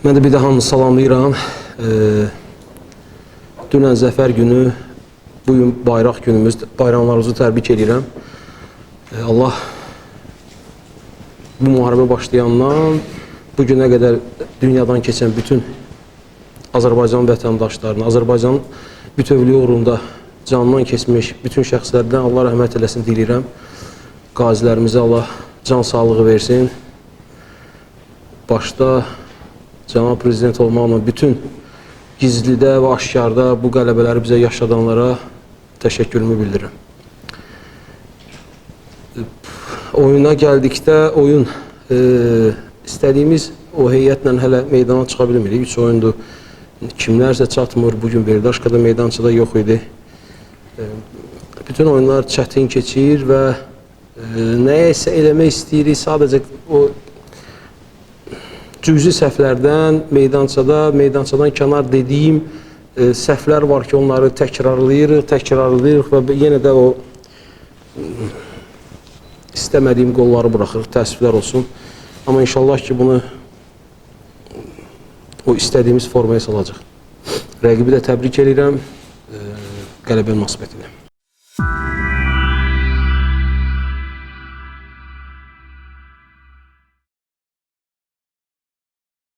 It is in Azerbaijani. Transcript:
Mən də bir də hamını salamlayıram. Dünən Zəfər günü, bugün bayraq günümüz, bayramlarımızı təbrik edirəm. Allah bu müharibə başlayandan bu günə qədər dünyadan keçən bütün Azərbaycan vətəndaşlarına, Azərbaycan bütövlüyü uğrunda canından keçmiş bütün şəxslərdən Allah rəhmət eləsin diləyirəm. Qazilərimizə Allah can sağlığı versin. Başda Cənab Prezident olmaqla bütün gizlidə və aşkarda bu qələbələri bizə yaşadanlara təşəkkürümü bildirirəm. Oyuna gəldikdə oyun istədiyimiz o heyətlə hələ meydana çıxa bilmirik. 3 oyundur. Kimlərsə çatmır. Bugün Berdaşkada meydançada yox idi. Bütün oyunlar çətin keçir və nəyəsə eləmək istəyirik. Sadəcə o cüzi səhvlərdən meydançadan kənar dediyim səhvlər var ki, onları təkrarlayırıq və yenə də o istəmədiyim qolları buraxırıq, təəssüflər olsun. Amma inşallah ki, bunu o istədiyimiz formaya salacaq. Rəqibi də təbrik edirəm, qələbə münasibətilə.